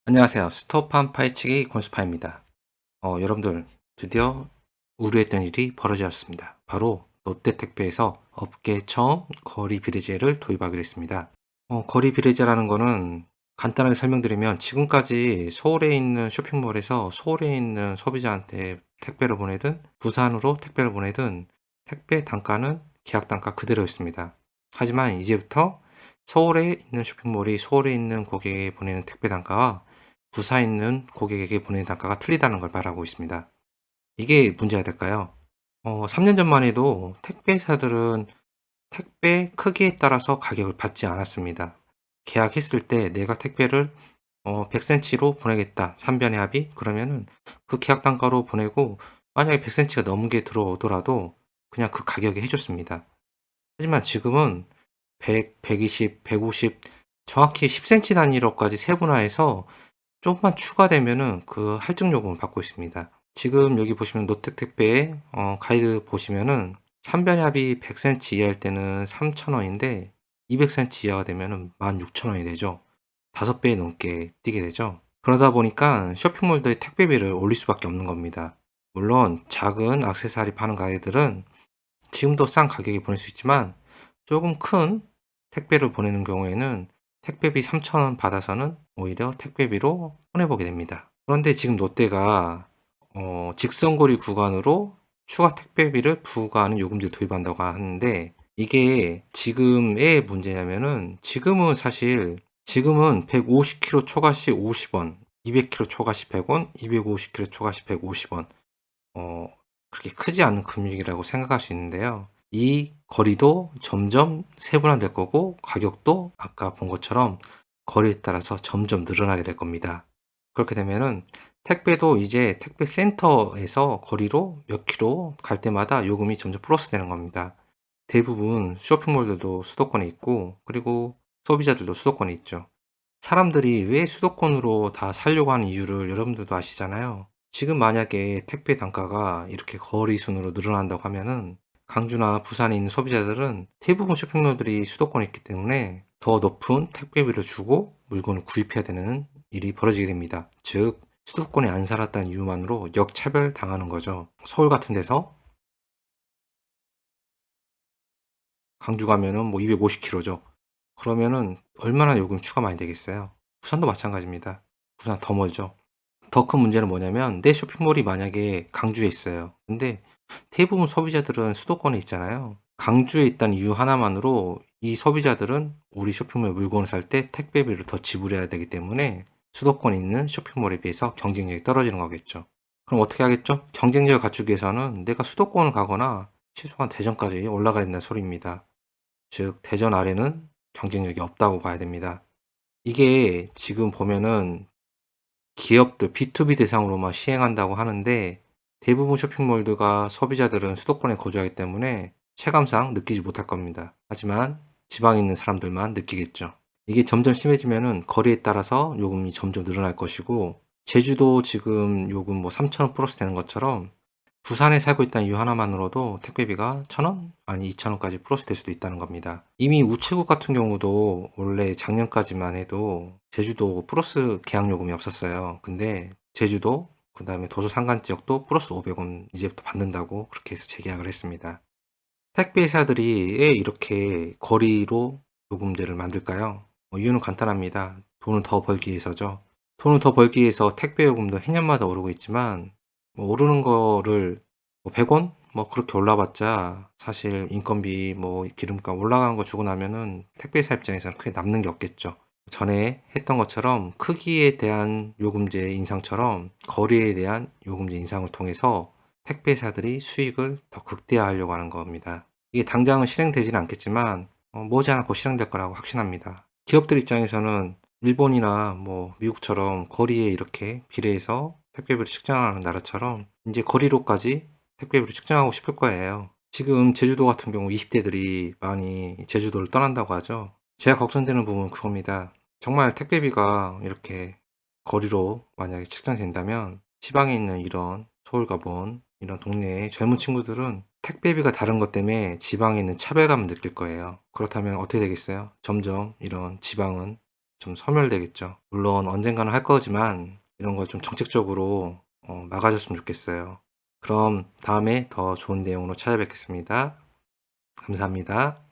안녕하세요. 스톱한 파헤치기 권수파입니다. 여러분들 드디어 우려했던 일이 벌어졌습니다. 바로 롯데택배에서 업계 처음 거리 비례제를 도입하기로 했습니다. 거리 비례제라는 거는 간단하게 설명드리면 지금까지 서울에 있는 쇼핑몰에서 서울에 있는 소비자한테 택배를 보내든 부산으로 택배를 보내든 택배 단가는 계약 단가 그대로였습니다. 하지만 이제부터 서울에 있는 쇼핑몰이 서울에 있는 고객에게 보내는 택배 단가와 부산에 있는 고객에게 보내는 단가가 틀리다는 걸 말하고 있습니다. 이게 문제가 될까요? 3년 전만 해도 택배사들은 택배 크기에 따라서 가격을 받지 않았습니다. 계약했을 때 내가 택배를 100cm로 보내겠다. 3변의 합의? 그러면은 그 계약 단가로 보내고 만약에 100cm가 넘게 들어오더라도 그냥 그 가격에 해 줬습니다. 하지만 지금은 100, 120, 150 정확히 10cm 단위로까지 세분화해서 조금만 추가되면은 그 할증 요금을 받고 있습니다. 지금 여기 보시면 롯데택배의 가이드 보시면은 3변의 합이 100cm 이하일 때는 3,000원인데 200cm 이하가 되면은 16,000원이 되죠. 5배 넘게 뛰게 되죠. 그러다 보니까 쇼핑몰들이 택배비를 올릴 수밖에 없는 겁니다. 물론 작은 액세서리 파는 가게들은 지금도 싼 가격에 보낼 수 있지만 조금 큰 택배를 보내는 경우에는 택배비 3,000원 받아서는 오히려 택배비로 손해보게 됩니다. 그런데 지금 롯데가 직선거리 구간으로 추가 택배비를 부과하는 요금제를 도입한다고 하는데 이게 지금의 문제냐면은 지금은 150km 초과 시 50원, 200km 초과 시 100원, 250km 초과 시 150원 어 그렇게 크지 않은 금액이라고 생각할 수 있는데요. 이 거리도 점점 세분화될 거고 가격도 아까 본 것처럼 거리에 따라서 점점 늘어나게 될 겁니다. 그렇게 되면은 택배도 이제 택배 센터에서 거리로 몇 킬로 갈 때마다 요금이 점점 플러스 되는 겁니다. 대부분 쇼핑몰들도 수도권에 있고 그리고 소비자들도 수도권에 있죠. 사람들이 왜 수도권으로 다 살려고 하는 이유를 여러분들도 아시잖아요. 지금 만약에 택배 단가가 이렇게 거리 순으로 늘어난다고 하면은 강주나 부산에 있는 소비자들은 대부분 쇼핑몰들이 수도권에 있기 때문에 더 높은 택배비를 주고 물건을 구입해야 되는 일이 벌어지게 됩니다. 즉, 수도권에 안 살았다는 이유만으로 역차별 당하는 거죠. 서울 같은 데서 강주 가면은 뭐 250km죠. 그러면은 얼마나 요금 추가 많이 되겠어요. 부산도 마찬가지입니다. 부산 더 멀죠. 더 큰 문제는 뭐냐면 내 쇼핑몰이 만약에 강주에 있어요. 근데 대부분 소비자들은 수도권에 있잖아요. 강주에 있다는 이유 하나만으로 이 소비자들은 우리 쇼핑몰 물건을 살 때 택배비를 더 지불해야 되기 때문에 수도권에 있는 쇼핑몰에 비해서 경쟁력이 떨어지는 거겠죠. 그럼 어떻게 하겠죠? 경쟁력을 갖추기 위해서는 내가 수도권을 가거나 최소한 대전까지 올라가야 된다는 소리입니다. 즉, 대전 아래는 경쟁력이 없다고 봐야 됩니다. 이게 지금 보면은 기업들 B2B 대상으로만 시행한다고 하는데 대부분 쇼핑몰들과 소비자들은 수도권에 거주하기 때문에 체감상 느끼지 못할 겁니다. 하지만 지방에 있는 사람들만 느끼겠죠. 이게 점점 심해지면은 거리에 따라서 요금이 점점 늘어날 것이고 제주도 지금 요금 뭐 3,000원 플러스 되는 것처럼 부산에 살고 있다는 이유 하나만으로도 택배비가 1,000원? 아니 2,000원까지 플러스 될 수도 있다는 겁니다. 이미 우체국 같은 경우도 원래 작년까지만 해도 제주도 플러스 계약 요금이 없었어요. 근데 제주도 그다음에 도서 산간 지역도 플러스 500원 이제부터 받는다고 그렇게 해서 재계약을 했습니다. 택배 회사들이 왜 이렇게 거리로 요금제를 만들까요? 이유는 간단합니다. 돈을 더 벌기 위해서죠. 돈을 더 벌기 위해서 택배 요금도 해년마다 오르고 있지만 오르는 거를 100원 뭐 그렇게 올라봤자 사실 인건비 뭐 기름값 올라간 거 주고 나면은 택배사 입장에서는 크게 남는 게 없겠죠. 전에 했던 것처럼 크기에 대한 요금제 인상처럼 거리에 대한 요금제 인상을 통해서 택배사들이 수익을 더 극대화하려고 하는 겁니다. 이게 당장은 실행되지는 않겠지만 머지않아 실행될 거라고 확신합니다. 기업들 입장에서는 일본이나 뭐 미국처럼 거리에 이렇게 비례해서 택배비를 측정하는 나라처럼 이제 거리로까지 택배비를 측정하고 싶을 거예요. 지금 제주도 같은 경우 20대들이 많이 제주도를 떠난다고 하죠. 제가 걱정되는 부분은 그겁니다. 정말 택배비가 이렇게 거리로 만약에 측정된다면 지방에 있는 이런 서울 가본 이런 동네의 젊은 친구들은 택배비가 다른 것 때문에 지방에 있는 차별감을 느낄 거예요. 그렇다면 어떻게 되겠어요? 점점 이런 지방은 좀 소멸되겠죠. 물론 언젠가는 할 거지만 이런 걸 좀 정책적으로 막아줬으면 좋겠어요. 그럼 다음에 더 좋은 내용으로 찾아뵙겠습니다. 감사합니다.